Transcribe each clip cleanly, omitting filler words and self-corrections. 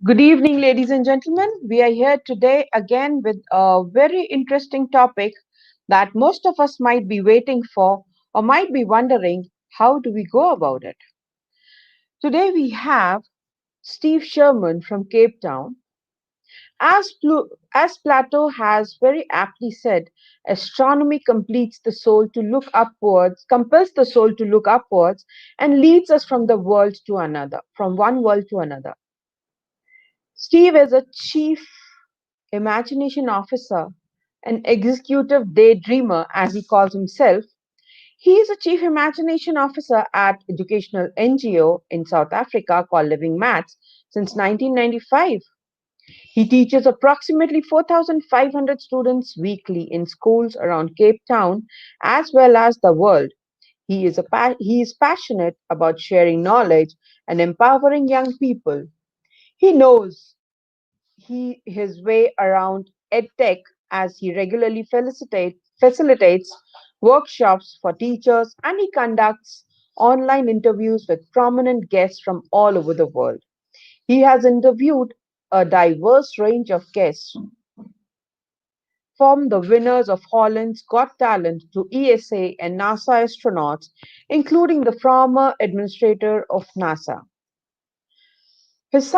Good evening, ladies and gentlemen. We are here today again with a very interesting topic that most of us might be waiting for or might be wondering how do we go about it. Today we have Steve Sherman from Cape Town. As Plato has very aptly said, astronomy completes the soul to look upwards, compels the soul to look upwards, and leads us from the world to another, from one world to another. Steve is a chief imagination officer, an executive daydreamer, as he calls himself. He is a chief imagination officer at educational NGO in South Africa called Living Maths since 1995. He teaches approximately 4,500 students weekly in schools around Cape Town as well as the world. He is passionate about sharing knowledge and empowering young people. He knows his way around EdTech as he regularly facilitates workshops for teachers and he conducts online interviews with prominent guests from all over the world. He has interviewed a diverse range of guests, from the winners of Holland's Got Talent to ESA and NASA astronauts, including the former administrator of NASA. This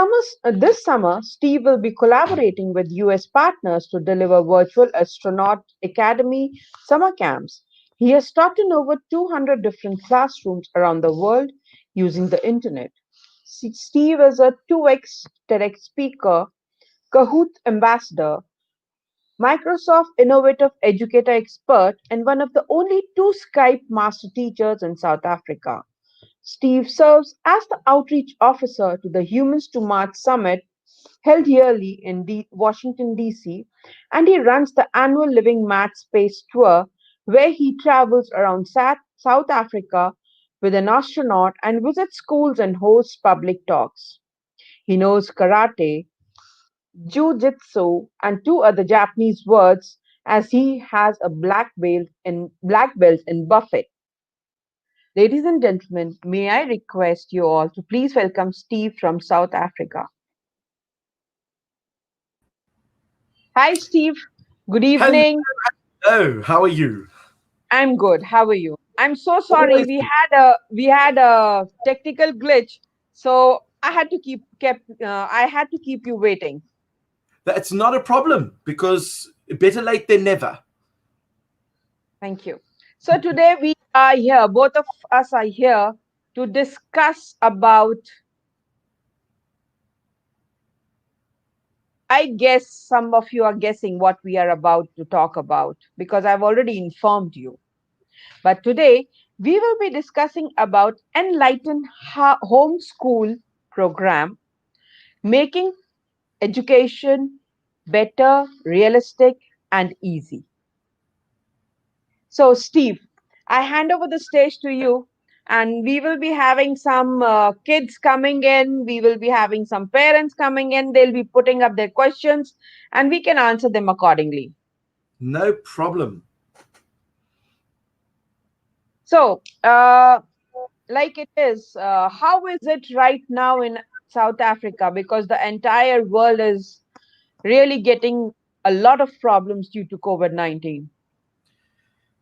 summer, Steve will be collaborating with US partners to deliver virtual astronaut academy summer camps. He has taught in over 200 different classrooms around the world using the internet. Steve is a 2x TEDx speaker, Kahoot ambassador, Microsoft Innovative Educator expert, and one of the only two Skype master teachers in South Africa. Steve serves as the outreach officer to the Humans to Mars Summit held yearly in Washington, D.C., and he runs the annual Living Math Space Tour, where he travels around South Africa with an astronaut and visits schools and hosts public talks. He knows karate, jiu-jitsu, and two other Japanese words as he has a black belt in Buffet. Ladies and gentlemen, may I request you all to please welcome Steve from South Africa. Hi, Steve. Good Hello, evening. how are you? I'm good. How are you? I'm so sorry. Always We had a technical glitch, so I had to keep you waiting. That's not a problem because better late than never. Thank you. So today we are here. Both of us are here to discuss about. I guess some of you are guessing what we are about to talk about because I've already informed you. But today we will be discussing about Enlighten Homeschool program, making education better, realistic, and easy. So, Steve, I hand over the stage to you, and we will be having some kids coming in. We will be having some parents coming in. They'll be putting up their questions, and we can answer them accordingly. No problem. So, like it is, how is it right now in South Africa? Because the entire world is really getting a lot of problems due to COVID-19.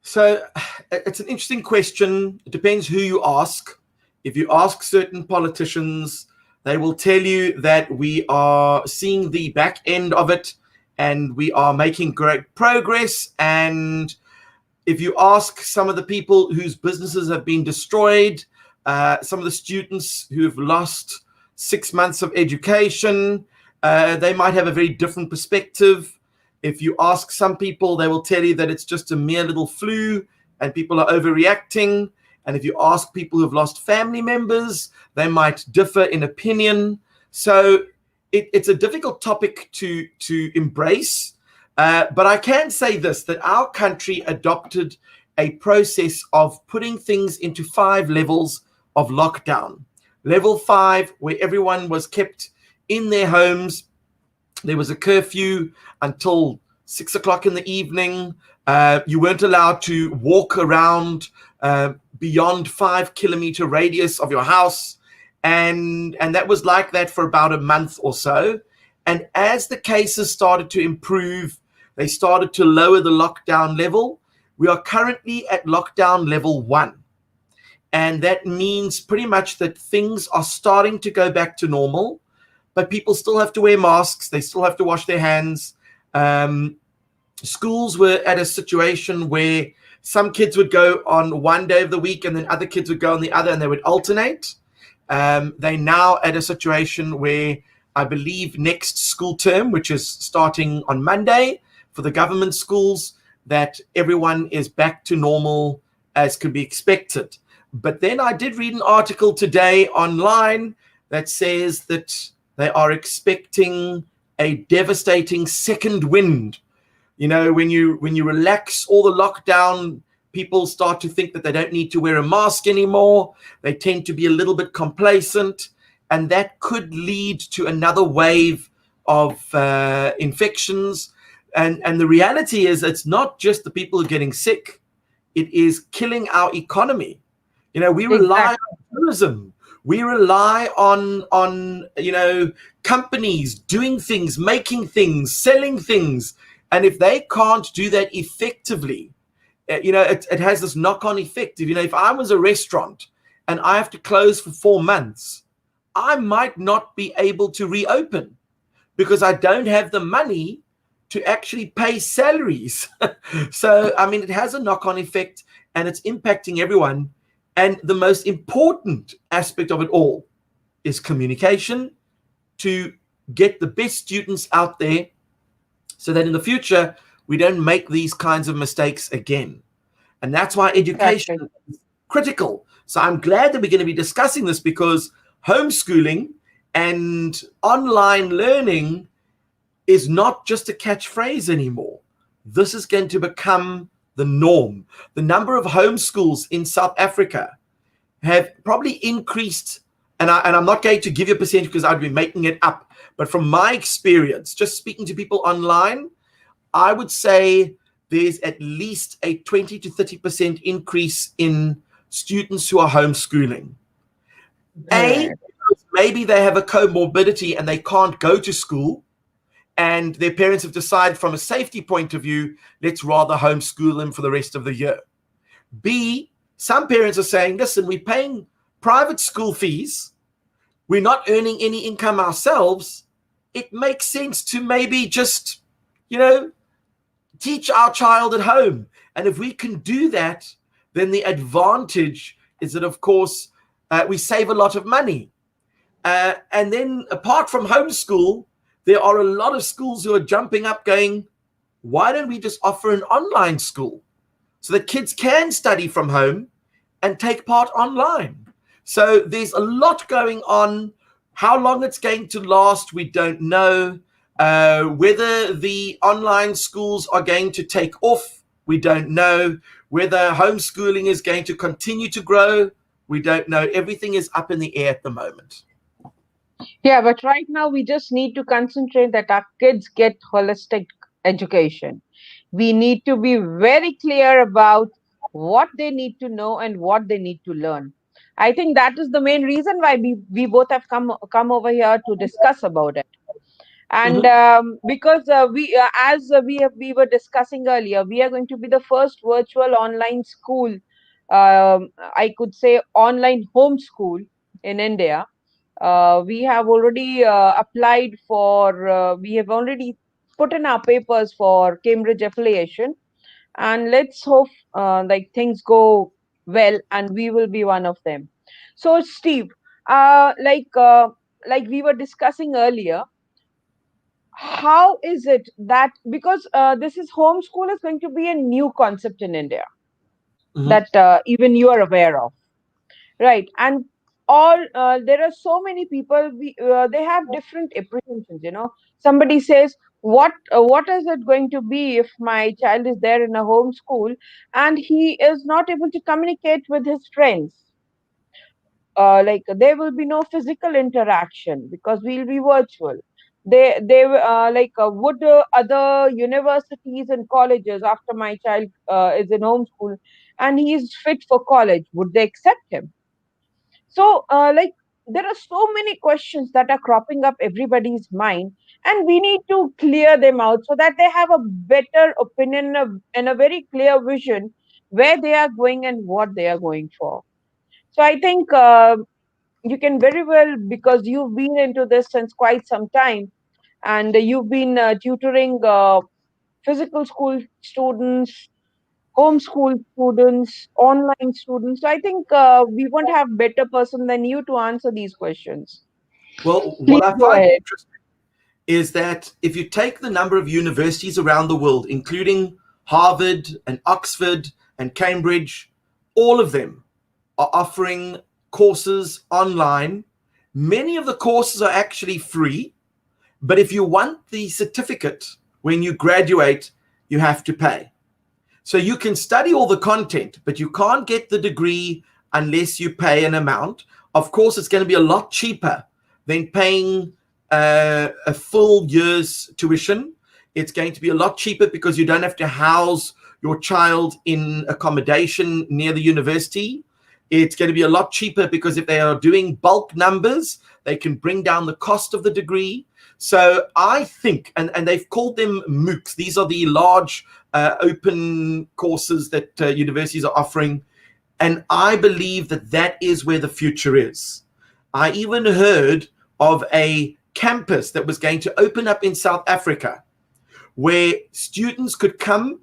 So it's an interesting question. It depends who you ask. If you ask certain politicians, they will tell you that we are seeing the back end of it and we are making great progress. And if you ask some of the people whose businesses have been destroyed, some of the students who have lost 6 months of education, they might have a very different perspective. If you ask some people, they will tell you that it's just a mere little flu and people are overreacting. And if you ask people who've lost family members, they might differ in opinion. So it's a difficult topic to embrace. But I can say this, that our country adopted a process of putting things into 5 levels of lockdown. Level 5, where everyone was kept in their homes. There was a curfew until 6 o'clock in the evening. You weren't allowed to walk around beyond 5 kilometer radius of your house. and that was like that for about a month or so. And as the cases started to improve, they started to lower the lockdown level. We are currently at lockdown level 1. And that means pretty much that things are starting to go back to normal, but people still have to wear masks. They still have to wash their hands. Um, Schools were at a situation where some kids would go on one day of the week and then other kids would go on the other, and they would alternate. They now at a situation where I believe next school term, which is starting on Monday for the government schools, that everyone is back to normal as could be expected. But then I did read an article today online that says that they are expecting a devastating second wind. You know, when you relax all the lockdown, people start to think that they don't need to wear a mask anymore. They tend to be a little bit complacent, and that could lead to another wave of infections. And the reality is, it's not just the people who are getting sick; it is killing our economy. You know, we rely Exactly. on tourism. We rely on companies doing things, making things, selling things, and if they can't do that effectively, it has this knock-on effect. If I was a restaurant and I have to close for 4 months, I might not be able to reopen because I don't have the money to actually pay salaries. So, I mean, it has a knock-on effect and it's impacting everyone. And the most important aspect of it all is communication, to get the best students out there so that in the future we don't make these kinds of mistakes again. And that's why education Exactly. is critical. So I'm glad that we're going to be discussing this, because homeschooling and online learning is not just a catchphrase anymore. This is going to become the norm. The number of homeschools in South Africa have probably increased, and I'm not going to give you a percentage because I'd be making it up, but from my experience, just speaking to people online, I would say there's at least a 20 to 30% increase in students who are homeschooling. A, Great. maybe they have a comorbidity and they can't go to school, and their parents have decided from a safety point of view, let's rather homeschool them for the rest of the year. B, some parents are saying, listen, we're paying private school fees, we're not earning any income ourselves. It makes sense to maybe just, you know, teach our child at home. And if we can do that, then the advantage is that, of course, we save a lot of money. And then apart from homeschool, there are a lot of schools who are jumping up going, why don't we just offer an online school so that kids can study from home and take part online? So there's a lot going on. How long it's going to last, we don't know. Whether the online schools are going to take off, we don't know. Whether homeschooling is going to continue to grow, we don't know. Everything is up in the air at the moment. Yeah, but right now we just need to concentrate that our kids get holistic education. We need to be very clear about what they need to know and what they need to learn. I think that is the main reason why we both have come over here to discuss about it. And Mm-hmm. because we were discussing earlier, we are going to be the first virtual online school, I could say online homeschool in India. We have already applied for, we have already put in our papers for Cambridge affiliation, and let's hope like things go well, and we will be one of them. So, Steve, uh, like uh, like we were discussing earlier, how is it that, because this is homeschool is going to be a new concept in India Mm-hmm. that even you are aware of, right? And all there are so many people, they have different apprehensions, somebody says, what is it going to be if my child is there in a home school and he is not able to communicate with his friends? Like there will be no physical interaction because we'll be virtual. Would other universities and colleges, after my child is in homeschool and he is fit for college, would they accept him? So, like, there are so many questions that are cropping up everybody's mind, and we need to clear them out so that they have a better opinion and a very clear vision where they are going and what they are going for. So I think you can very well, because you've been into this since quite some time, and you've been tutoring physical school students, homeschool students, online students. So I think we won't have better person than you to answer these questions. Well, what Please I go find ahead. interesting is that if you take the number of universities around the world, including Harvard and Oxford and Cambridge, all of them are offering courses online. Many of the courses are actually free, but if you want the certificate when you graduate, you have to pay. So you can study all the content, but you can't get the degree unless you pay an amount. Of course, it's going to be a lot cheaper than paying a full year's tuition. It's going to be a lot cheaper because you don't have to house your child in accommodation near the university. It's going to be a lot cheaper because if they are doing bulk numbers, they can bring down the cost of the degree. So I think, and they've called them MOOCs, these are the large open courses that universities are offering. And I believe that that is where the future is. I even heard of a campus that was going to open up in South Africa where students could come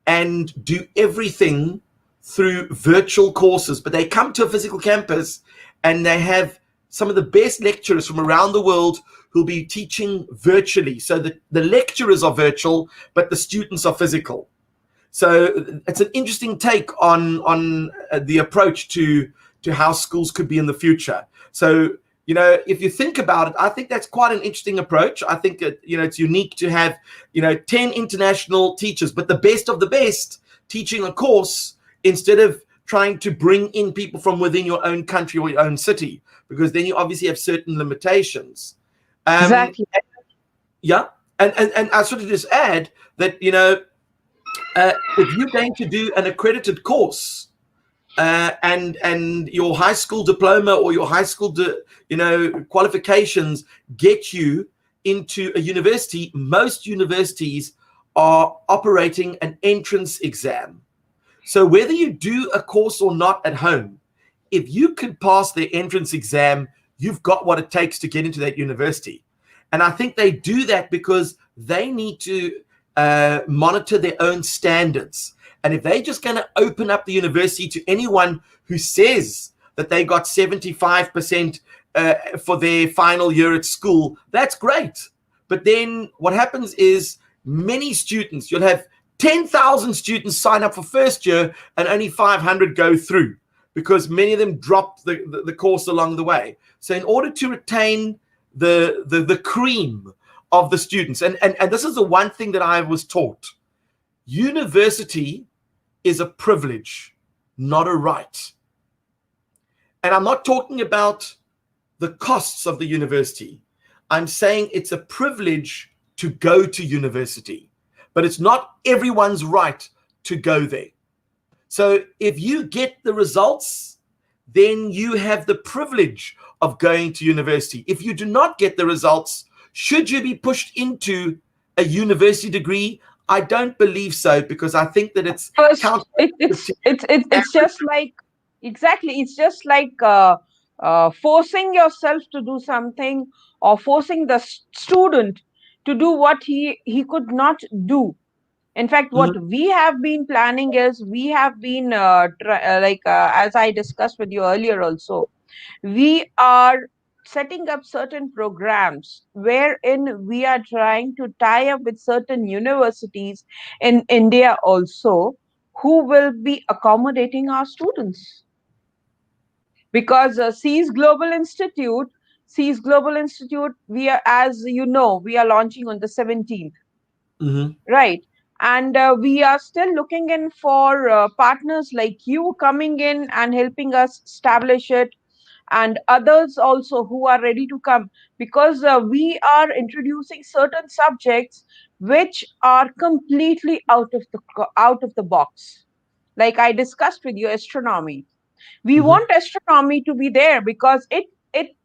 and do everything through virtual courses, but they come to a physical campus and they have some of the best lecturers from around the world who'll be teaching virtually. So the lecturers are virtual, but the students are physical. So it's an interesting take on the approach to how schools could be in the future. So if you think about it, I think that's quite an interesting approach. I think it's unique to have 10 international teachers, but the best of the best teaching a course instead of trying to bring in people from within your own country or your own city, because then you obviously have certain limitations. Um, Exactly. yeah, and I sort of just add that if you're going to do an accredited course and your high school diploma or your high school qualifications get you into a university, most universities are operating an entrance exam. So whether you do a course or not at home, if you could pass the entrance exam, you've got what it takes to get into that university. And I think they do that because they need to monitor their own standards. And if they're just going to open up the university to anyone who says that they got 75% for their final year at school, that's great. But then what happens is many students, you'll have 10,000 students sign up for first year and only 500 go through because many of them drop the course along the way. So in order to retain the cream of the students, and this is the one thing that I was taught, university is a privilege, not a right. And I'm not talking about the costs of the university. I'm saying it's a privilege to go to university, but it's not everyone's right to go there. So if you get the results, then you have the privilege of going to university. If you do not get the results, should you be pushed into a university degree? I don't believe so, because I think that it's First, counterproductive to it's average. just like, exactly, it's just like forcing yourself to do something, or forcing the student to do what he could not do. In fact, what Mhm, we have been planning is, we have been as I discussed with you earlier also, we are setting up certain programs wherein we are trying to tie up with certain universities in India also, who will be accommodating our students. Because Seas Global Institute, we are, as you know, we are launching on the 17th, mhm, right? And we are still looking in for partners like you coming in and helping us establish it, and others also who are ready to come, because we are introducing certain subjects which are completely out of the box. Like I discussed with you, astronomy, we mhm, want astronomy to be there because it it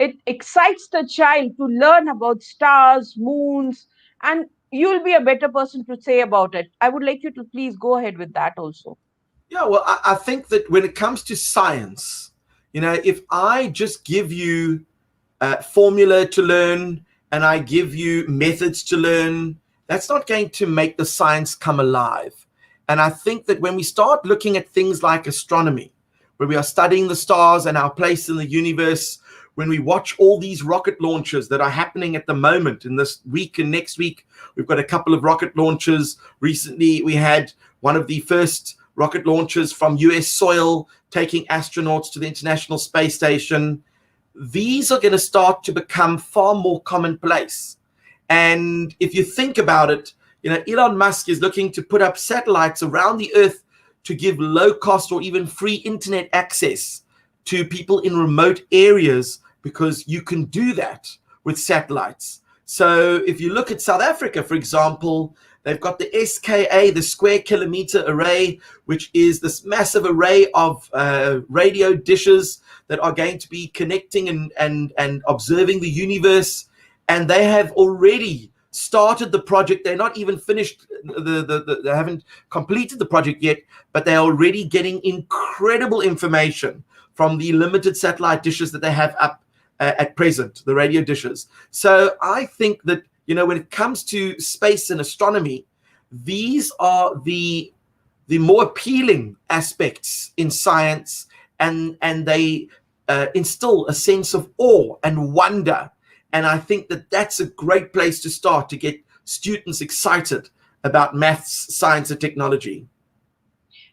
it excites the child to learn about stars, moons, and you'll be a better person to say about it. I would like you to please go ahead with that also. Yeah, well, I think that when it comes to science, if I just give you formula to learn and I give you methods to learn, that's not going to make the science come alive. And I think that when we start looking at things like astronomy, where we are studying the stars and our place in the universe, when we watch all these rocket launches that are happening at the moment in this week and next week, we've got a couple of rocket launches. Recently, we had one of the first rocket launches from US soil taking astronauts to the International Space Station. These are going to start to become far more commonplace. And if you think about it, Elon Musk is looking to put up satellites around the earth to give low cost or even free internet access to people in remote areas, because you can do that with satellites. So if you look at South Africa, for example, they've got the SKA, the Square Kilometer Array, which is this massive array of radio dishes that are going to be connecting and observing the universe. And they have already started the project. They're not even finished. They haven't completed the project yet, but they're already getting incredible information from the limited satellite dishes that they have up at present, the radio dishes. So I think that, when it comes to space and astronomy, these are the more appealing aspects in science, and they instill a sense of awe and wonder. And I think that that's a great place to start to get students excited about maths, science, and technology.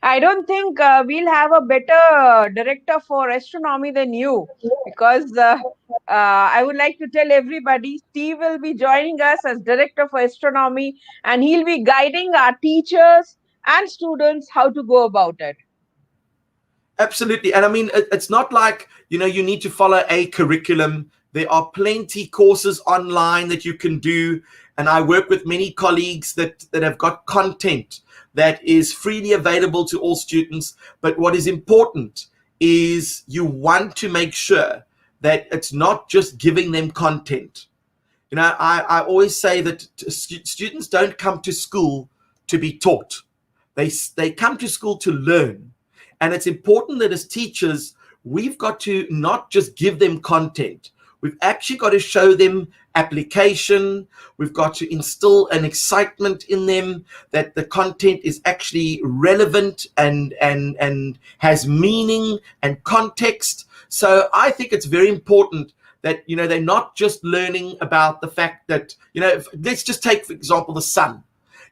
I don't think we'll have a better director for astronomy than you, because I would like to tell everybody Steve will be joining us as director for astronomy, and he'll be guiding our teachers and students how to go about it. Absolutely. And I mean, it's not like, you need to follow a curriculum. There are plenty courses online that you can do. And I work with many colleagues that have got content that is freely available to all students. But what is important is you want to make sure that it's not just giving them content. I always say that students don't come to school to be taught. They come to school to learn. And it's important that as teachers, we've got to not just give them content. We've actually got to show them application. We've got to instill an excitement in them that the content is actually relevant and has meaning and context. So I think it's very important that, they're not just learning about the fact that, let's just take, for example, the sun.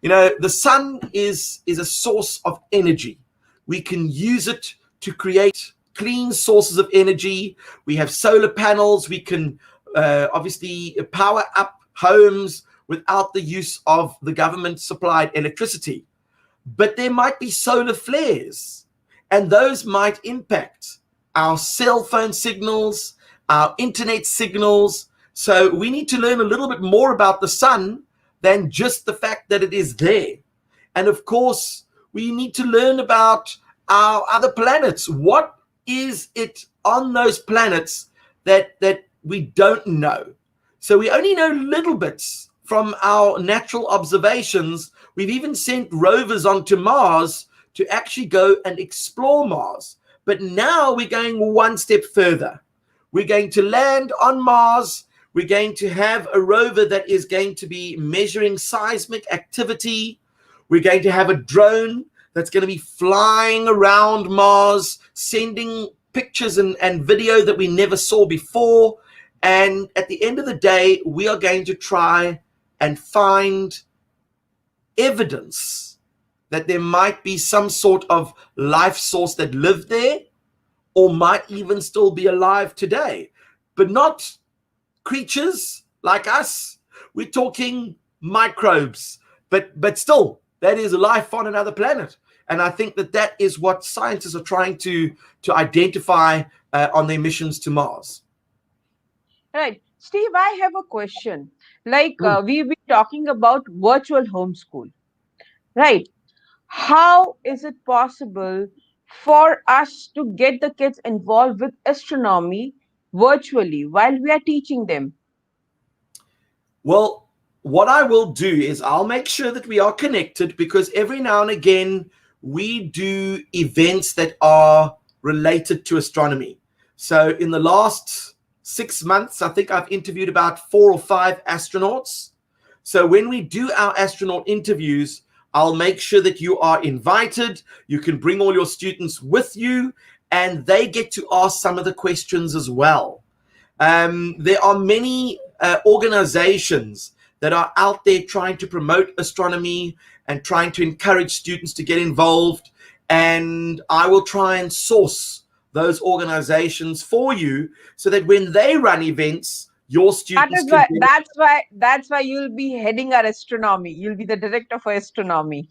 The sun is a source of energy. We can use it to create clean sources of energy. We have solar panels. We can obviously power up homes without the use of the government supplied electricity. But there might be solar flares, and those might impact our cell phone signals, our internet signals. So we need to learn a little bit more about the sun than just the fact that it is there. And of course, we need to learn about our other planets. What is it on those planets that we don't know? So we only know little bits from our natural observations. We've even sent rovers onto Mars to actually go and explore Mars. But now we're going one step further. We're going to land on Mars. We're going to have a rover that is going to be measuring seismic activity. We're going to have a drone that's going to be flying around Mars, sending pictures and video that we never saw before. And at the end of the day, we are going to try and find evidence that there might be some sort of life source that lived there, or might even still be alive today, but not creatures like us. We're talking microbes, but still, that is life on another planet. And I think that is what scientists are trying to identify on their missions to Mars. Right. Steve, I have a question. Like Mm. we've been talking about virtual homeschool, right? How is it possible for us to get the kids involved with astronomy virtually while we are teaching them? Well, what I will do is I'll make sure that we are connected, because every now and again we do events that are related to astronomy. So in the last 6 months, I think I've interviewed about 4 or 5 astronauts. So when we do our astronaut interviews, I'll make sure that you are invited. You can bring all your students with you, and they get to ask some of the questions as well. There are many organizations that are out there trying to promote astronomy and trying to encourage students to get involved. And I will try and source those organizations for you so that when they run events, your That students is can why benefit. that's why you'll be heading our astronomy. You'll be the director for astronomy.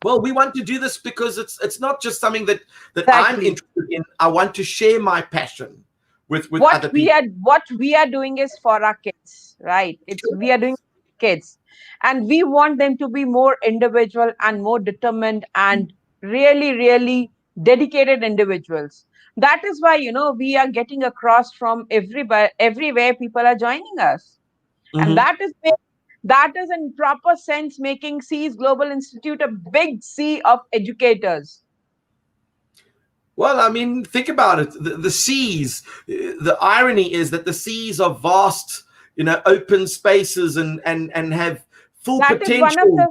Well, we want to do this because it's not just something that I'm Exactly. interested in. I want to share my passion with what other we people. are what we are doing is for our kids, right? It's we are doing for kids, and we want them to be more individual and more determined and really really dedicated individuals. That is why we are getting across from everywhere people are joining us. And Mhm. that is in proper sense making C's Global Institute a big C of educators. Well, I mean, think about it. The seas, the irony is that the seas are vast, open spaces, and have full That is one of potential. the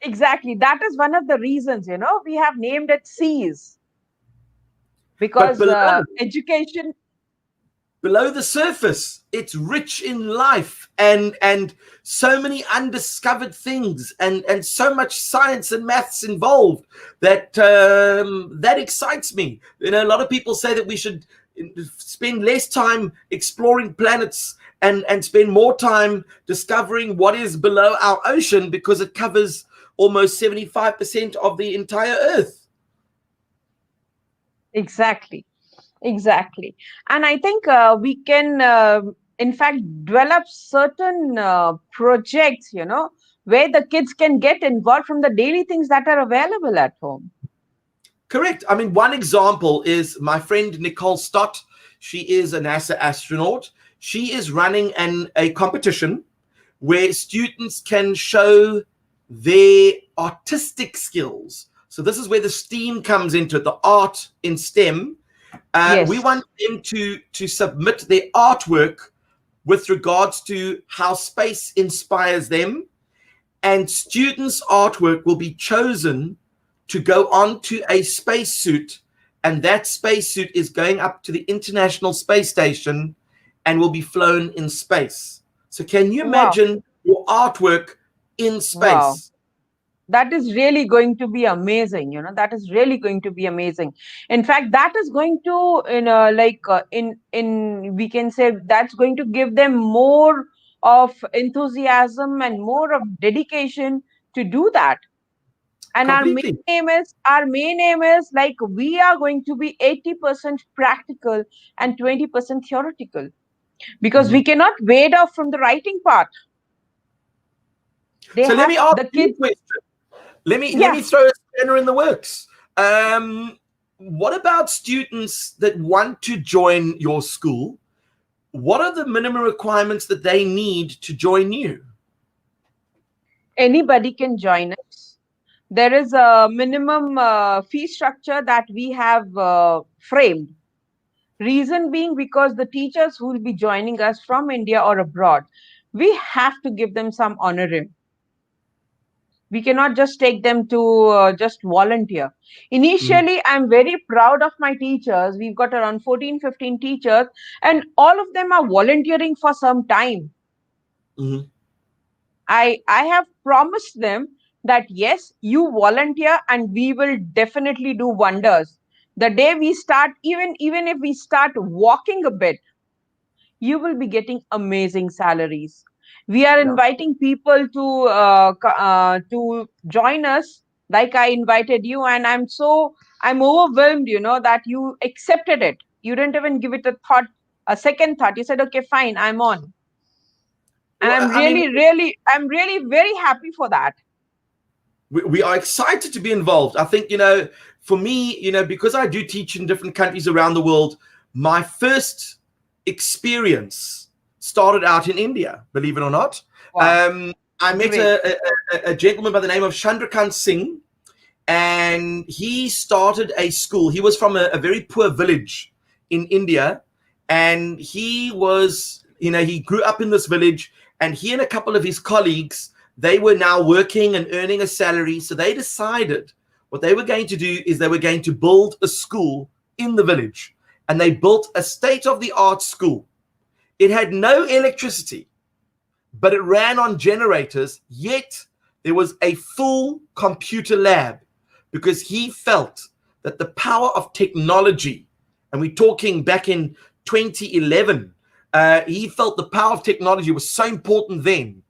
Exactly. That is one of the reasons, we have named it C's, But because education. below the surface, it's rich in life and so many undiscovered things and so much science and maths involved that excites me. A lot of people say that we should spend less time exploring planets and spend more time discovering what is below our ocean, because it covers almost 75% of the entire Earth. Exactly. Exactly. And I think we can, in fact, develop certain projects, where the kids can get involved from the daily things that are available at home. Correct. I mean, one example is my friend Nicole Stott. She is a NASA astronaut. She is running a competition where students can show their artistic skills. So this is where the STEAM comes into it, the art in STEM. We Yes. want them to submit their artwork with regards to how space inspires them, and students' artwork will be chosen to go onto a spacesuit, and that spacesuit is going up to the International Space Station and will be flown in space. So, can you Wow. imagine your artwork in Wow. space? That is really going to be amazing. That is really going to be amazing. In fact, that is going to, like, in we can say that's going to give them more of enthusiasm and more of dedication to do that. And Completely. our main aim is, like, we are going to be 80% practical and 20% theoretical, because Mhm. we cannot wade off from the writing part. They So let have me ask the you a kids. question. Let me Yeah. throw a spanner in the works. What about students that want to join your school? What are the minimum requirements that they need to join you? Anybody can join us. There is a minimum fee structure that we have framed. Reason being, because the teachers who will be joining us from India or abroad, we have to give them some honorarium. We cannot just take them to just volunteer. Mhm. Initially, I'm very proud of my teachers. We've got around 14, 15 teachers, and all of them are volunteering for some time. Mhm. I have promised them that yes, you volunteer and we will definitely do wonders. The day we start, even if we start walking a bit, you will be getting amazing salaries. We are Yeah. inviting people to join us, like I invited you, and I'm overwhelmed, that you accepted it. You didn't even give it a second thought. You said, "Okay, fine, I'm on." And Well, I mean, I'm really very happy for that. we are excited to be involved. I think, for me, because I do teach in different countries around the world, my first experience started out in India, believe it or not. Wow. I met Great. a gentleman by the name of Chandrakant Singh, and he started a school. He was from a very poor village in India, and he was, he grew up in this village, and he and a couple of his colleagues, they were now working and earning a salary. So they decided what they were going to do is they were going to build a school in the village, and they built a state-of-the-art school. It had no electricity, but it ran on generators, yet there was a full computer lab, because he felt that the power of technology, and we're talking back in 2011, he felt the power of technology was so important then.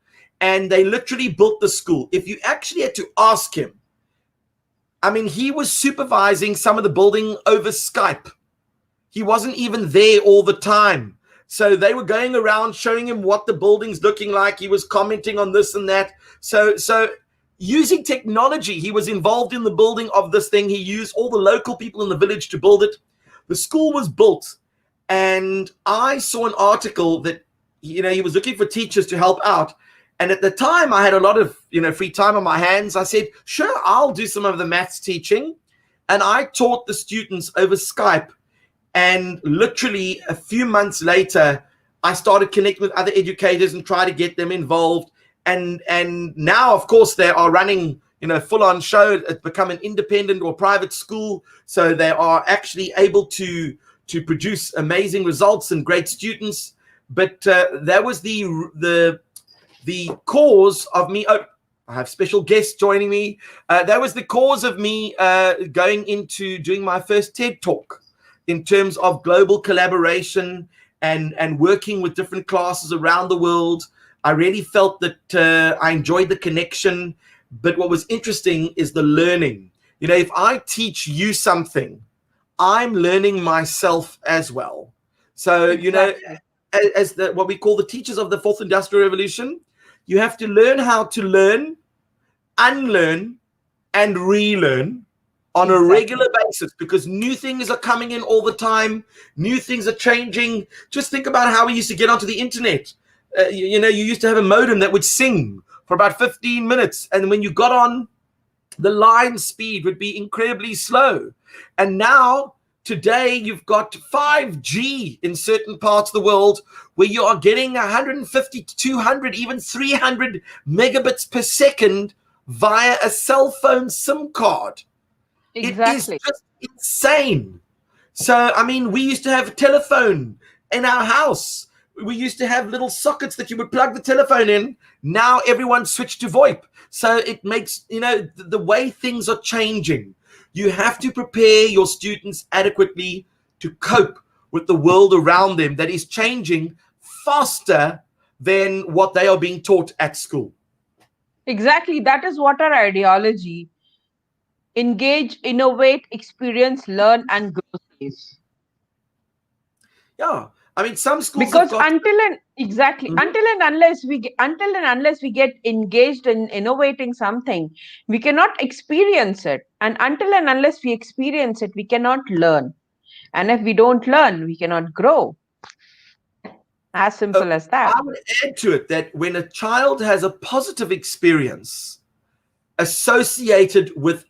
And they literally built the school. If you actually had to ask him, I mean, he was supervising some of the building over Skype. He wasn't even there all the time. So they were going around showing him what the building's looking like. He was commenting on this and that. So using technology, he was involved in the building of this thing. He used all the local people in the village to build it. The school was built, and I saw an article that, he was looking for teachers to help out. And at the time, I had a lot of, free time on my hands. I said, sure, I'll do some of the maths teaching. And I taught the students over Skype. And literally a few months later, I started connecting with other educators and try to get them involved. And now, of course, they are running, full-on show. It's become an independent or private school. So they are actually able to produce amazing results and great students. But that was the cause of me. Oh, I have special guests joining me. That was the cause of me going into doing my first TED Talk, in terms of global collaboration and working with different classes around the world. I really felt that I enjoyed the connection. But what was interesting is the learning. If I teach you something, I'm learning myself as well. So, Exactly. as what we call the teachers of the fourth industrial revolution, you have to learn how to learn, unlearn, and relearn on a regular Exactly. basis, because new things are coming in all the time. New things are changing. Just think about how we used to get onto the internet. You used to have a modem that would sing for about 15 minutes. And when you got on, the line speed would be incredibly slow. And now, today, you've got 5G in certain parts of the world, where you are getting 150 to 200, even 300 megabits per second via a cell phone SIM card. It is Exactly. just insane. So, I mean, we used to have a telephone in our house. We used to have little sockets that you would plug the telephone in. Now everyone switched to VoIP. So it makes, the way things are changing. You have to prepare your students adequately to cope with the world around them that is changing faster than what they are being taught at school. Exactly. That is what our ideology: engage, innovate, experience, learn, and grow says. Yeah. I mean, some schools have Because got. Mhm. until and unless we get engaged in innovating something, we cannot experience it. And until and unless we experience it, we cannot learn. And if we don't learn, we cannot grow. As Uh, simple as that. I would add to it that when a child has a positive experience associated with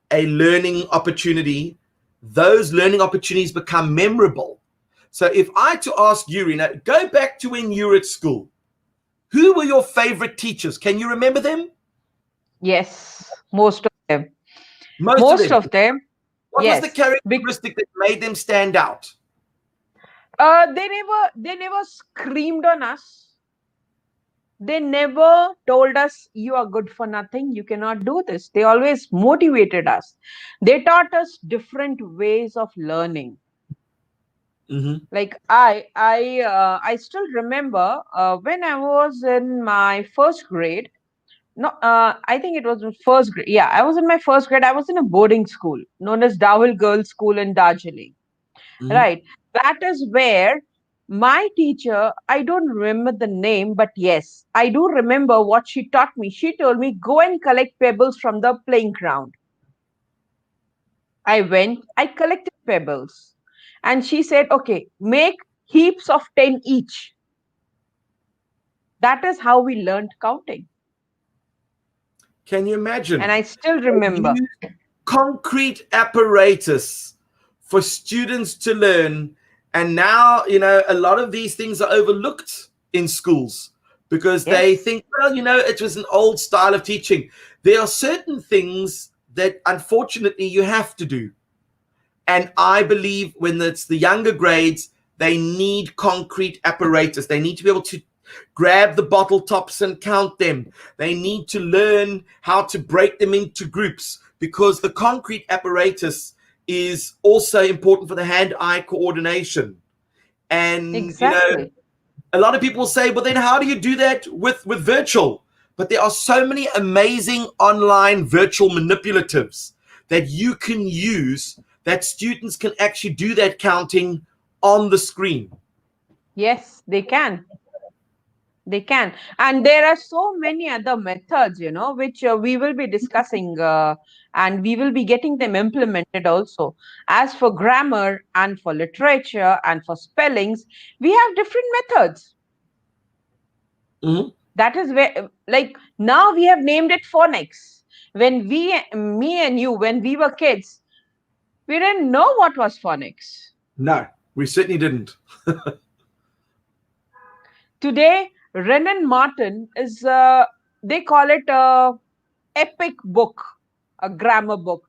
a learning opportunity, those learning opportunities become memorable. So if I to ask you, Rena, go back to when you were at school, who were your favorite teachers? Can you remember them? Yes, most of them. Most of Most them. of them, What was the yes. characteristic that made them stand out? They never screamed on us. They never told us you are good for nothing, you cannot do this. They always motivated us. They taught us different ways of learning. Mm-hmm. Like I still remember when I was in my first grade. No, I think it was in first grade. Yeah, I was in my first grade. I was in a boarding school known as Dawal Girls School in Darjeeling. Mm-hmm. Right. That is where my teacher, I don't remember the name, but yes, I do remember what she taught me. She told me, go and collect pebbles from the playing ground. I went, I collected pebbles. And she said, okay, make heaps of 10 each. That is how we learned counting. Can you And imagine? I still They remember. use concrete apparatus for students to learn. And now, a lot of these things are overlooked in schools because they Yes, think, well, it was an old style of teaching. There are certain things that unfortunately you have to do. And I believe when it's the younger grades, they need concrete apparatus. They need to be able to grab the bottle tops and count them. They need to learn how to break them into groups because the concrete apparatus is also important for the hand-eye coordination. And, exactly. a lot of people say, well, then how do you do that with virtual? But there are so many amazing online virtual manipulatives that you can use that students can actually do that counting on the screen. Yes, they can. They can. And there are so many other methods, which we will be discussing, and we will be getting them implemented also. As for grammar and for literature and for spellings, we have different methods. Mhm. That is where, like, now we have named it phonics. Me and you, when we were kids, we didn't know what was phonics. No, we certainly didn't. Today, Renan Martin is, they call it a epic book, a grammar book.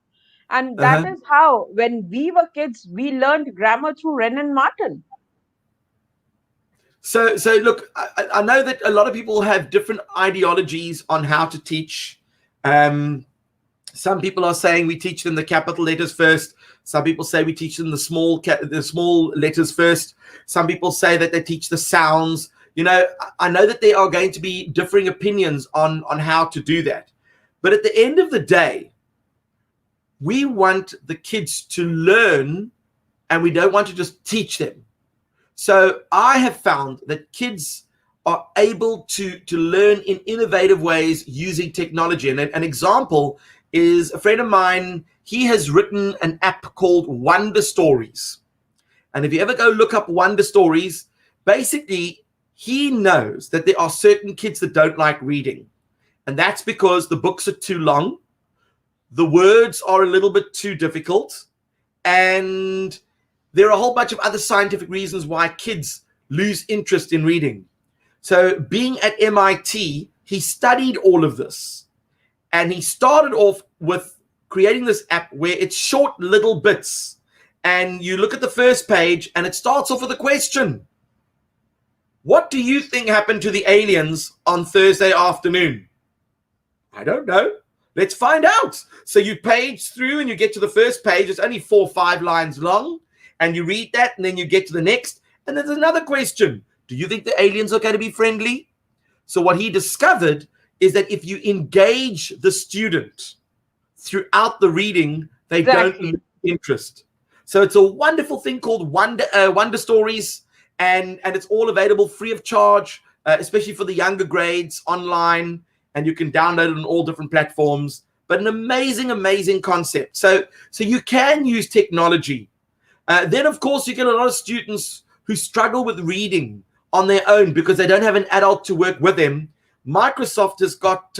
And that Uh-huh. is how, when we were kids, we learned grammar through Renan Martin. So look, I know that a lot of people have different ideologies on how to teach. Um, some people are saying we teach them the capital letters first. Some people say we teach them the small letters first. Some people say that they teach the sounds. I know that there are going to be differing opinions on how to do that. But at the end of the day, we want the kids to learn and we don't want to just teach them. So I have found that kids are able to learn in innovative ways using technology. And an example is a friend of mine. He has written an app called Wonder Stories. And if you ever go look up Wonder Stories, basically he knows that there are certain kids that don't like reading. And that's because the books are too long, the words are a little bit too difficult, and there are a whole bunch of other scientific reasons why kids lose interest in reading. So, being at MIT, he studied all of this and he started off with creating this app where it's short little bits. And you look at the first page and it starts off with a question. What do you think happened to the aliens on Thursday afternoon? I don't know. Let's find out. So you page through and you get to the first page. It's only 4 or 5 lines long. And you read that and then you get to the next. And there's another question. Do you think the aliens are going to be friendly? So what he discovered is that if you engage the student throughout the reading, they don't lose Exactly. interest. So it's a wonderful thing called Wonder Stories, and it's all available free of charge, especially for the younger grades online, and you can download it on all different platforms. But an amazing, amazing concept. So you can use technology. Then, of course, you get a lot of students who struggle with reading on their own because they don't have an adult to work with them. Microsoft has got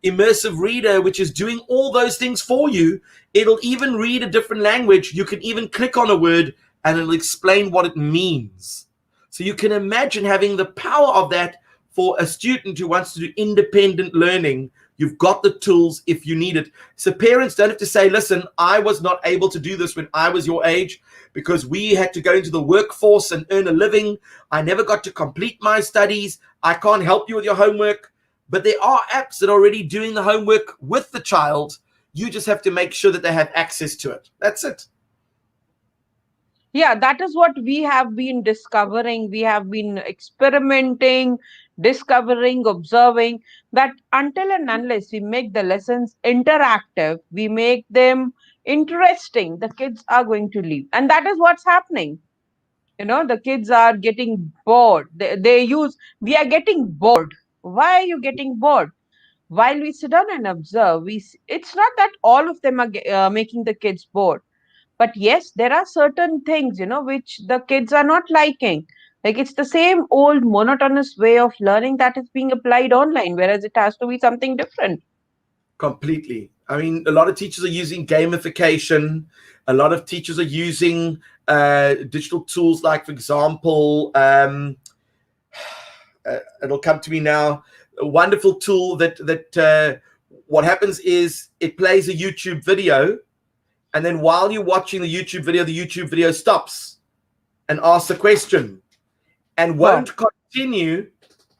Immersive Reader, which is doing all those things for you. It'll even read a different language. You can even click on a word and it'll explain what it means. So you can imagine having the power of that for a student who wants to do independent learning. You've got the tools if you need it. So parents don't have to say, listen, I was not able to do this when I was your age because we had to go into the workforce and earn a living. I never got to complete my studies. I can't help you with your homework. But there are apps that are already doing the homework with the child. You just have to make sure that they have access to it. That's it. Yeah, that is what we have been discovering. We have been experimenting, discovering, observing that until and unless we make the lessons interactive, we make them interesting, the kids are going to leave. And that is what's happening. The kids are getting bored. We are getting bored. Why are you getting bored? While we sit down and observe, it's not that all of them are making the kids bored. But yes, there are certain things, which the kids are not liking. Like it's the same old monotonous way of learning that is being applied online, whereas it has to be something different. Completely. I mean, a lot of teachers are using gamification. A lot of teachers are using digital tools, like, for example, it'll come to me now. A wonderful tool that what happens is it plays a YouTube video, and then while you're watching the YouTube video stops and asks a question and Wow. won't continue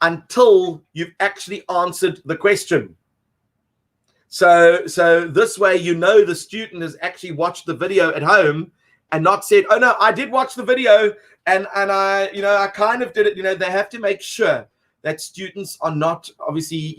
until you've actually answered the question. So this way, the student has actually watched the video at home and not said, "Oh no, I did watch the video and I kind of did it." They have to make sure that students are not obviously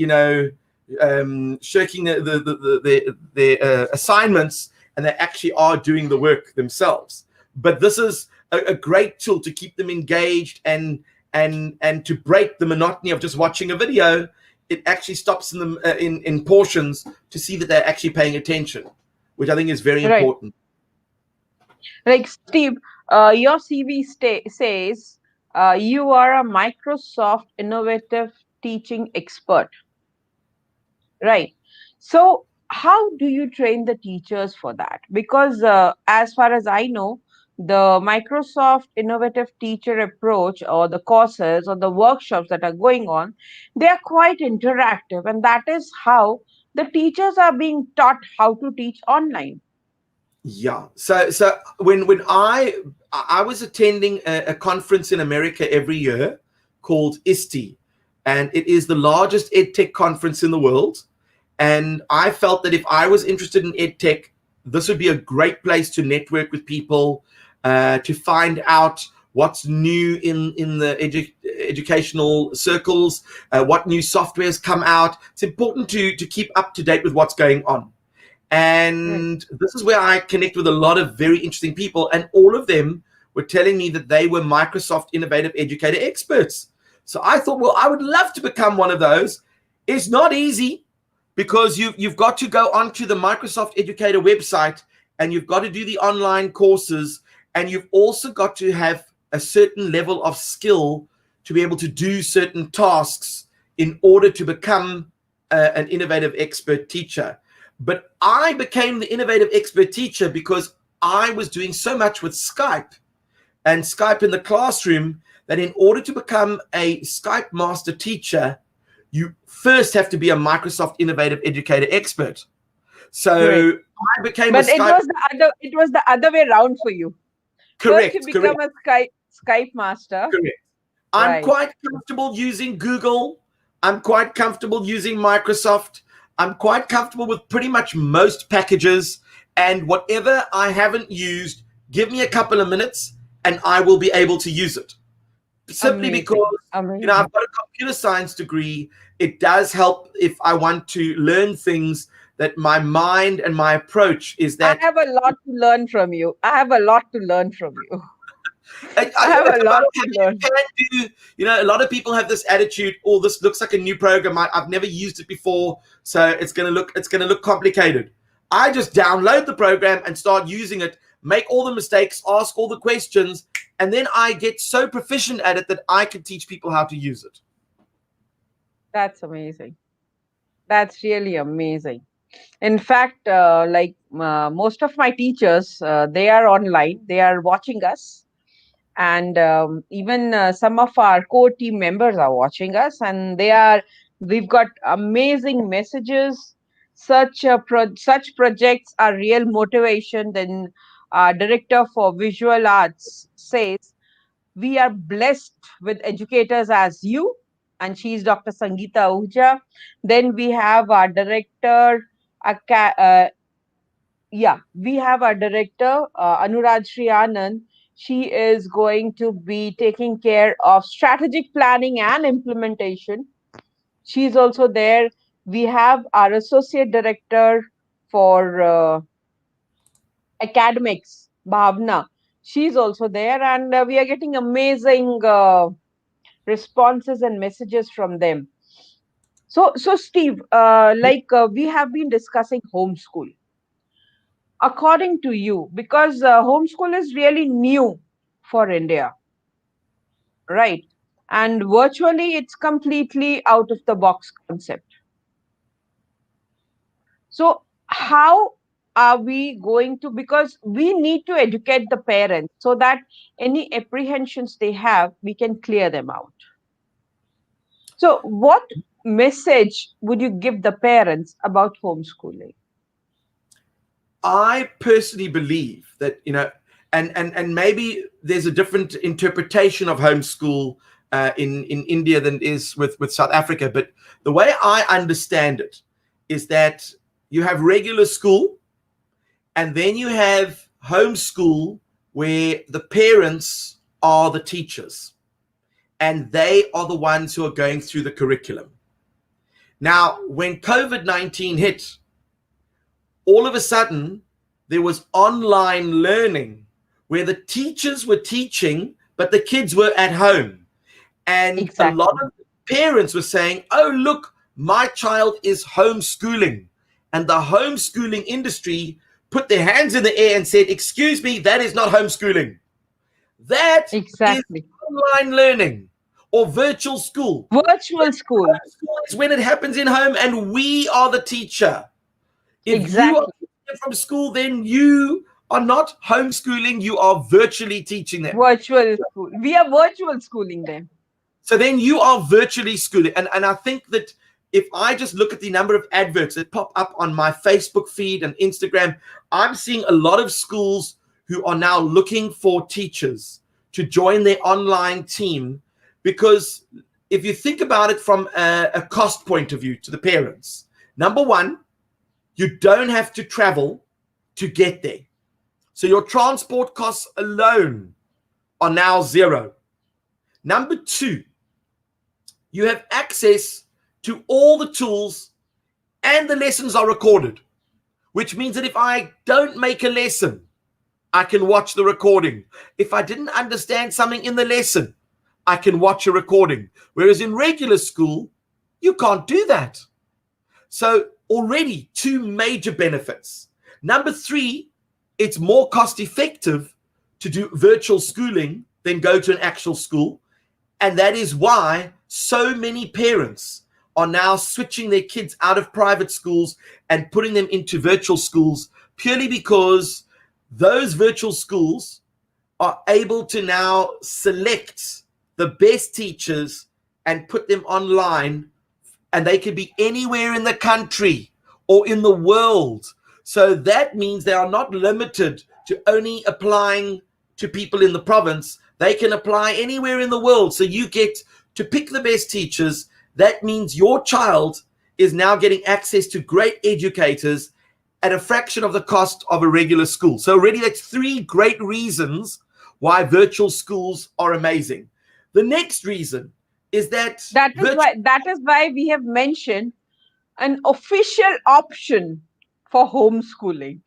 shirking their assignments, and they actually are doing the work themselves. But this is a great tool to keep them engaged and to break the monotony of just watching a video. It actually stops them in portions to see that they're actually paying attention, which I think is very Right. important. Like Steve, your CV says you are a Microsoft innovative teaching expert. Right. So, how do you train the teachers for that? Because, as far as I know, the Microsoft Innovative Teacher Approach, or the courses or the workshops that are going on, they are quite interactive, and that is how the teachers are being taught how to teach online. Yeah. So when I was attending a conference in America every year called ISTE, and it is the largest EdTech conference in the world. And I felt that if I was interested in EdTech, this would be a great place to network with people, to find out what's new in the educational circles, what new softwares come out. It's important to keep up to date with what's going on. Right. And this is where I connect with a lot of very interesting people, and all of them were telling me that they were Microsoft Innovative Educator experts. So I thought, well, I would love to become one of those. It's not easy, because you've got to go onto the Microsoft Educator website, and you've got to do the online courses, and you've also got to have a certain level of skill to be able to do certain tasks in order to become an innovative expert teacher. But I became the innovative expert teacher because I was doing so much with Skype and Skype in the classroom, that in order to become a Skype master teacher, you first have to be a Microsoft Innovative Educator expert. Right. So I became a But Skype. it was the other way around for you. First, you Correct, correct, become a Skype master. correct. I'm Right. quite comfortable using Google. I'm quite comfortable using Microsoft. I'm quite comfortable with pretty much most packages. And whatever I haven't used, give me a couple of minutes and I will be able to use it. Simply Amazing. because, Amazing. I've got a computer science degree. It does help if I want to learn things, that my mind and my approach is I that have a lot to learn from you. I have a lot to learn from you. I have a it's lot about to having learn. a can do. A lot of people have this attitude, oh, this looks like a new program. I've never used it before, so it's gonna look complicated. I just download the program and start using it, make all the mistakes, ask all the questions, and then I get so proficient at it that I can teach people how to use it. That's amazing. That's really amazing. In fact, most of my teachers, they are online. They are watching us, and even some of our core team members are watching us, and we've got amazing messages. Such projects are real motivation. Then our director for visual arts says we are blessed with educators as you, and she's Dr. Sangeeta Ahuja. Then we have our director, Aca- uh, we have our director, Anurag Sri Anand. She is going to be taking care of strategic planning and implementation. She's also there. We have our associate director for academics, Bhavna. She's also there, and we are getting amazing responses and messages from them. So Steve, we have been discussing homeschool. according to you? Because homeschool is really new for India, right? And virtually, it's completely out of the box concept. So, how are we going to? Because we need to educate the parents so that any apprehensions they have, we can clear them out. So, what message would you give the parents about homeschooling? I personally believe that, and maybe there's a different interpretation of homeschool in India than is with South Africa. But the way I understand it is that you have regular school, and then you have homeschool where the parents are the teachers and they are the ones who are going through the curriculum. Now, when COVID-19 hit, all of a sudden, there was online learning where the teachers were teaching, but the kids were at home. And a lot Exactly. of parents were saying, oh, look, my child is homeschooling. And the homeschooling industry put their hands in the air and said, excuse me, that is not homeschooling. That is Exactly. online learning or virtual school. Virtual school. Homeschool is when it happens in home and we are the teacher. If you are Exactly. teaching from school, then you are not homeschooling, you are virtually teaching them. Virtual school. We are virtual schooling them. So then you are virtually schooling. And I think that if I just look at the number of adverts that pop up on my Facebook feed and Instagram, I'm seeing a lot of schools who are now looking for teachers to join their online team. Because if you think about it from a cost point of view to the parents, number one, you don't have to travel to get there. So your transport costs alone are now zero. Number two, you have access to all the tools and the lessons are recorded, which means that if I don't make a lesson, I can watch the recording. If I didn't understand something in the lesson, I can watch a recording. Whereas in regular school, you can't do that. So already two major benefits. Number three, it's more cost effective to do virtual schooling than go to an actual school. And that is why so many parents are now switching their kids out of private schools and putting them into virtual schools, purely because those virtual schools are able to now select the best teachers and put them online, and they can be anywhere in the country or in the world. So that means they are not limited to only applying to people in the province. They can apply anywhere in the world. So you get to pick the best teachers. That means your child is now getting access to great educators at a fraction of the cost of a regular school. So already that's three great reasons why virtual schools are amazing. The next reason is that That is why we have mentioned an official option for homeschooling,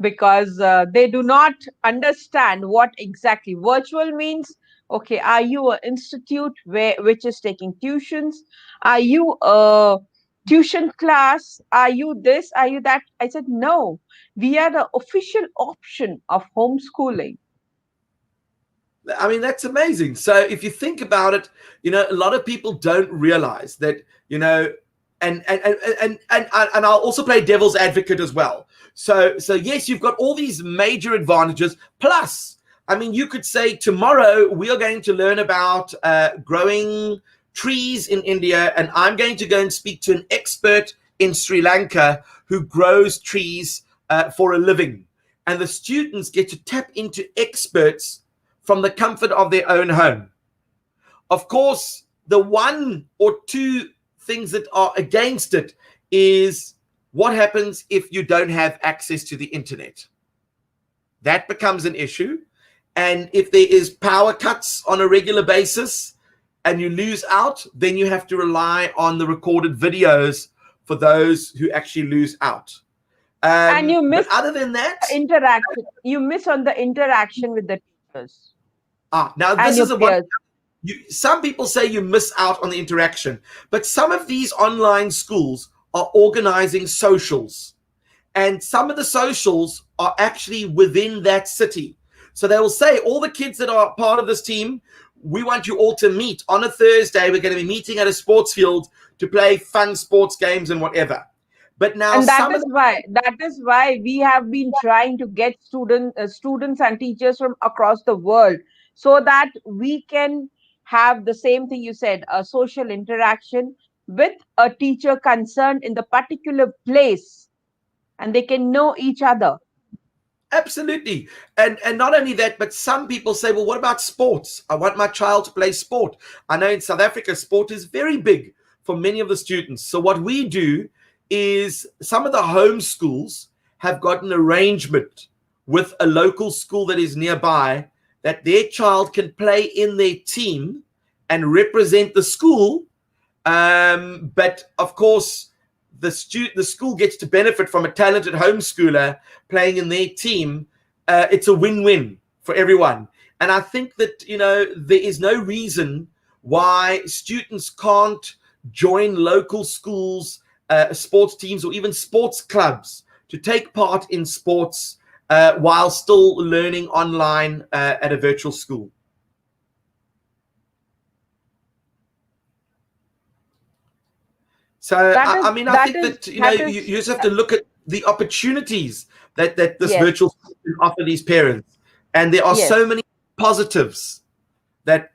because they do not understand what exactly virtual means. Okay, are you an institute which is taking tuitions? Are you a tuition class? Are you this? Are you that? I said no. We are the official option of homeschooling. I mean, that's amazing. So if you think about it, a lot of people don't realize that, and I'll also play devil's advocate as well. So yes, you've got all these major advantages. Plus, I mean, you could say tomorrow we are going to learn about growing trees in India, and I'm going to go and speak to an expert in Sri Lanka who grows trees for a living. And the students get to tap into experts from the comfort of their own home. Of course, the one or two things that are against it is what happens if you don't have access to the internet. That becomes an issue. And if there is power cuts on a regular basis and you lose out, then you have to rely on the recorded videos for those who actually lose out. And you But miss other than that, interaction. You miss on the interaction with the teachers now and this your is a one. peers. Some people say you miss out on the interaction, but some of these online schools are organizing socials, and some of the socials are actually within that city. So they will say, all the kids that are part of this team, we want you all to meet on a Thursday. We're going to be meeting at a sports field to play fun sports games and whatever. But now And some of the that is why we have been trying to get students and teachers from across the world, so that we can have the same thing you said, a social interaction with a teacher concerned in the particular place, and they can know each other. Absolutely. And not only that, but some people say, well, what about sports? I want my child to play sport. I know in South Africa, sport is very big for many of the students. So what we do is some of the home schools have got an arrangement with a local school that is nearby that their child can play in their team and represent the school. But of course, the school gets to benefit from a talented homeschooler playing in their team. It's a win-win for everyone. And I think that, there is no reason why students can't join local schools, sports teams, or even sports clubs to take part in sports while still learning online at a virtual school. So, I mean, I think that, you just have to look at the opportunities that this Yes, virtual school can offer these parents. And there are so yes. many positives that,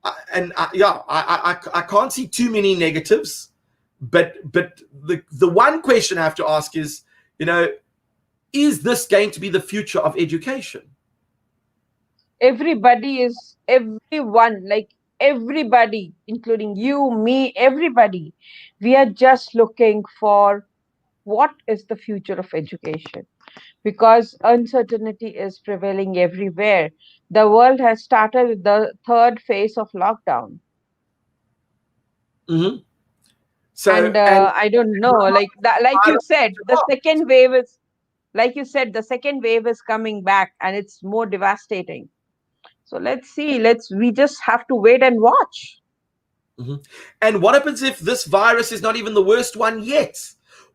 I can't see too many negatives. But the one question I have to ask is, is this going to be the future of education? Everyone, like everybody, including you, me, everybody, we are just looking for what is the future of education, because uncertainty is prevailing everywhere. The world has started with the third phase of lockdown. Mm-hmm. So, And and I don't know, like that, like you said, the second wave is coming back, and it's more devastating. So let's see, we just have to wait and watch. Mhm. And what happens if this virus is not even the worst one yet?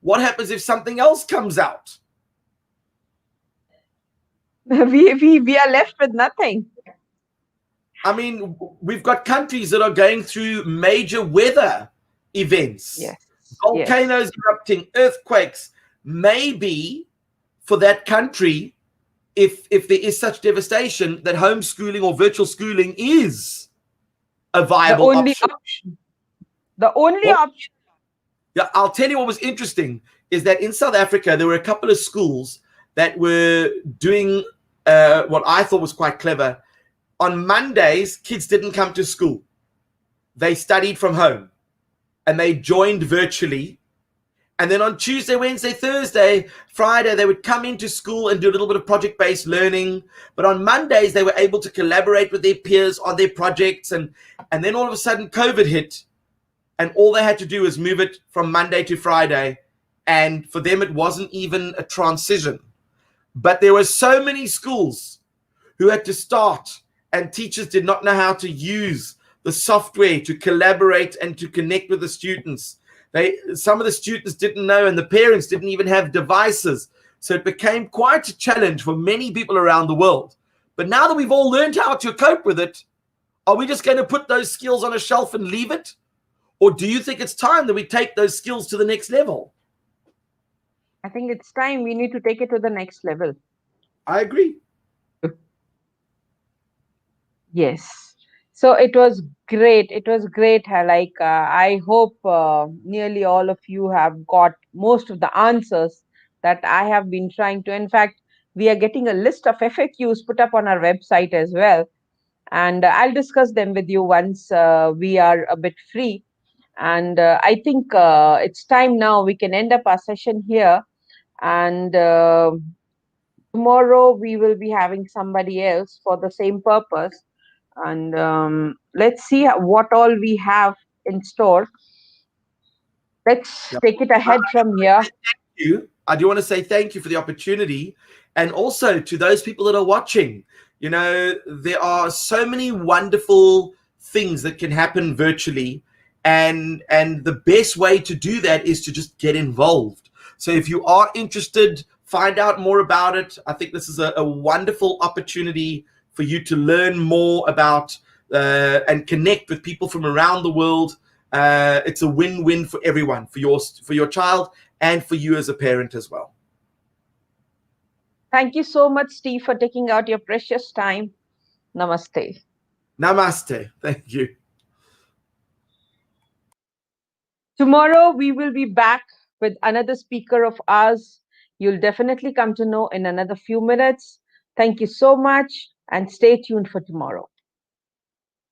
What happens if something else comes out? We are left with nothing. I mean, we've got countries that are going through major weather events, Yes, yes. volcanoes erupting, earthquakes. Maybe for that country, if there is such devastation, that homeschooling or virtual schooling is a The viable only option. option. The only Well, option. yeah, I'll tell you what was interesting is that in South Africa, there were a couple of schools that were doing what I thought was quite clever. On Mondays, kids didn't come to school. They studied from home and they joined virtually. And then on Tuesday, Wednesday, Thursday, Friday, they would come into school and do a little bit of project-based learning. But on Mondays, they were able to collaborate with their peers on their projects. And then all of a sudden, COVID hit. And all they had to do was move it from Monday to Friday. And for them, it wasn't even a transition. But there were so many schools who had to start, and teachers did not know how to use the software to collaborate and to connect with the students. Some of the students didn't know, and the parents didn't even have devices. So it became quite a challenge for many people around the world. But now that we've all learned how to cope with it, are we just going to put those skills on a shelf and leave it? Or do you think it's time that we take those skills to the next level? I think it's time we need to take it to the next level. I agree. Yes. So it was great. It was great. I hope nearly all of you have got most of the answers that I have been trying to. In fact, we are getting a list of FAQs put up on our website as well. And I'll discuss them with you once we are a bit free. And I think it's time now we can end up our session here. And tomorrow we will be having somebody else for the same purpose. And let's see what all we have in store. Let's Yeah. take it ahead from here. I do want to say thank you for the opportunity, and also to those people that are watching. There are so many wonderful things that can happen virtually, and the best way to do that is to just get involved. So if you are interested, find out more about it. I think this is a wonderful opportunity for you to learn more about and connect with people from around the world. It's a win-win for everyone, for your child and for you as a parent as well. Thank you so much, Steve, for taking out your precious time. Namaste. Namaste. Thank you. Tomorrow, we will be back with another speaker of ours. You'll definitely come to know in another few minutes. Thank you so much and stay tuned for tomorrow.